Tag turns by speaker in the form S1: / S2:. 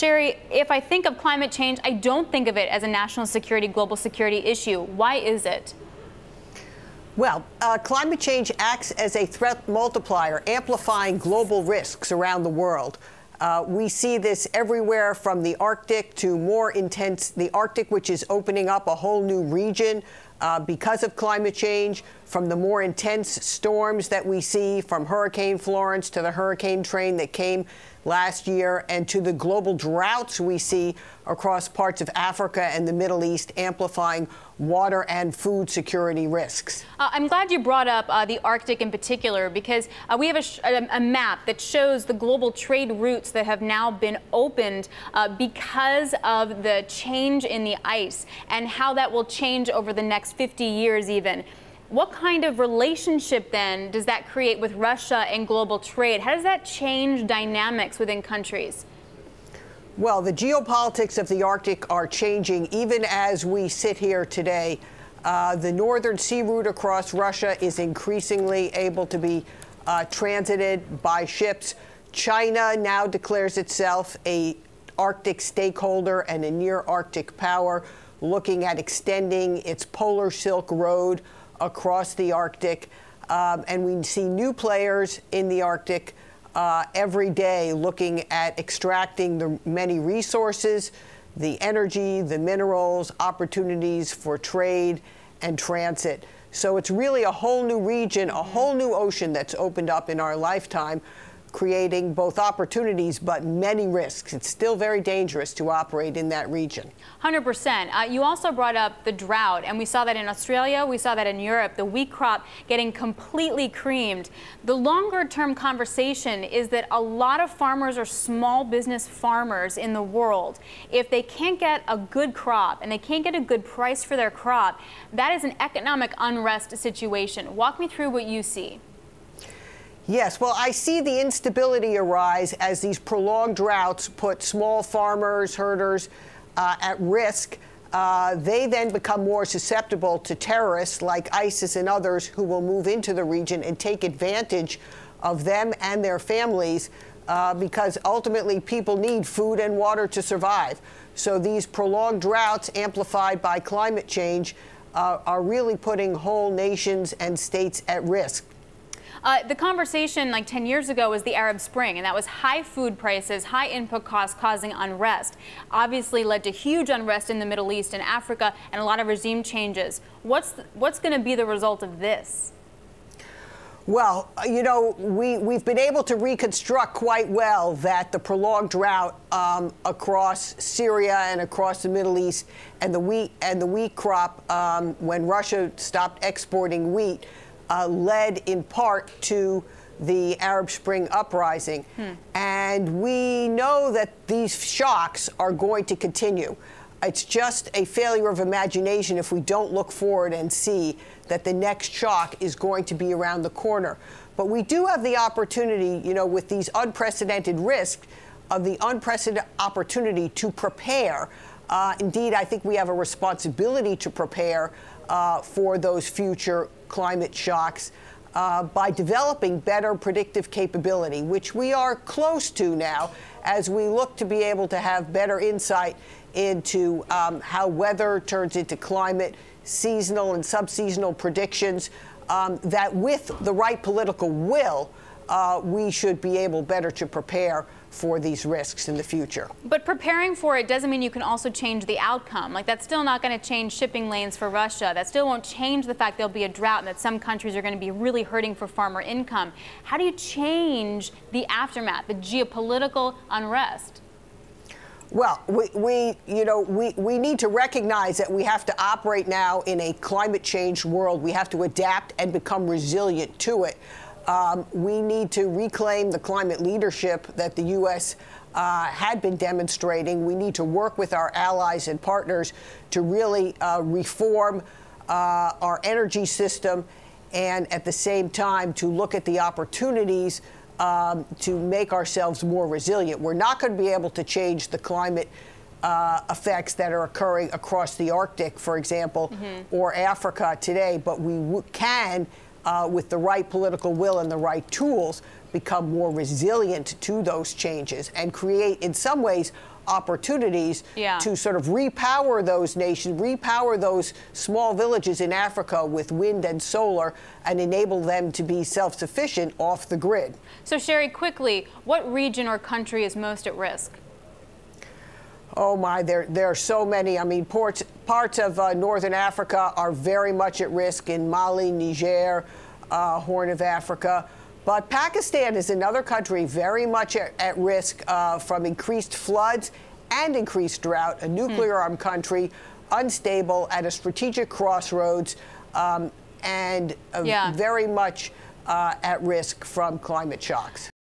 S1: Sherri, if I think of climate change, I don't think of it as a national security, global security issue. Why is it?
S2: Well, climate change acts as a threat multiplier, amplifying global risks around the world. We see this everywhere from the Arctic to more intense, the Arctic, which is opening up a whole new region because of climate change, from the more intense storms that we see, from Hurricane Florence to the hurricane train that came last year, and to the global droughts we see across parts of Africa and the Middle East, amplifying water and food security risks.
S1: I'm glad you brought up the Arctic in particular, because we have a map that shows the global trade routes that have now been opened because of the change in the ice and how that will change over the next 50 years even. What kind of relationship then does that create with Russia and global trade? How does that change dynamics within countries?
S2: Well, the geopolitics of the Arctic are changing even as we sit here today. The northern sea route across Russia is increasingly able to be transited by ships. China now declares itself an Arctic stakeholder and a near Arctic power, looking at extending its polar Silk Road across the Arctic. And we see new players in the Arctic every day looking at extracting the many resources, the energy, the minerals, opportunities for trade and transit. So it's really a whole new region, a whole new ocean that's opened up in our lifetime, creating both opportunities but many risks. It's still very dangerous to operate in that region.
S1: 100%. You also brought up the drought, and we saw that in Australia, we saw that in Europe, the wheat crop getting completely creamed. The longer term conversation is that a lot of farmers are small business farmers in the world. If they can't get a good crop and they can't get a good price for their crop, that is an economic unrest situation. Walk me through what you see.
S2: Yes, well, I see the instability arise as these prolonged droughts put small farmers, herders at risk. They then become more susceptible to terrorists like ISIS and others who will move into the region and take advantage of them and their families because ultimately people need food and water to survive. So these prolonged droughts amplified by climate change are really putting whole nations and states at risk.
S1: The conversation like 10 years ago was the Arab Spring, and that was high food prices, high input costs causing unrest. Obviously led to huge unrest in the Middle East and Africa and a lot of regime changes. What's going to be the result of this?
S2: Well, you know, we've been able to reconstruct quite well that the prolonged drought across Syria and across the Middle East and the wheat crop when Russia stopped exporting wheat led in part to the Arab Spring uprising. And we know that these shocks are going to continue. It's just a failure of imagination if we don't look forward and see that the next shock is going to be around the corner. But we do have the opportunity, you know, with these unprecedented risks, of the unprecedented opportunity to prepare. Indeed, I think we have a responsibility to prepare for those future climate shocks by developing better predictive capability, which we are close to now as we look to be able to have better insight into how weather turns into climate, seasonal and subseasonal predictions, that with the right political will, we should be able better to prepare for these risks in the future.
S1: But preparing for it doesn't mean you can also change the outcome. Like, that's still not going to change shipping lanes for Russia. That still won't change the fact there'll be a drought and that some countries are going to be really hurting for farmer income. How do you change the aftermath, the geopolitical unrest?
S2: Well, we need to recognize that we have to operate now in a climate change world. We have to adapt and become resilient to it. We need to reclaim the climate leadership that the U.S. Had been demonstrating. We need to work with our allies and partners to really reform our energy system, and at the same time to look at the opportunities to make ourselves more resilient. We're not going to be able to change the climate effects that are occurring across the Arctic, for example, or Africa today, but we can with the right political will and the right tools, become more resilient to those changes and create, in some ways, opportunities to sort of repower those nations, repower those small villages in Africa with wind and solar, and enable them to be self-sufficient off the grid.
S1: So, Sherri, quickly, what region or country is most at risk?
S2: Oh my, there are so many. I mean, parts of northern Africa are very much at risk, in Mali, Niger, Horn of Africa. But Pakistan is another country very much at risk from increased floods and increased drought, a nuclear-armed country, unstable, at a strategic crossroads, and very much at risk from climate shocks.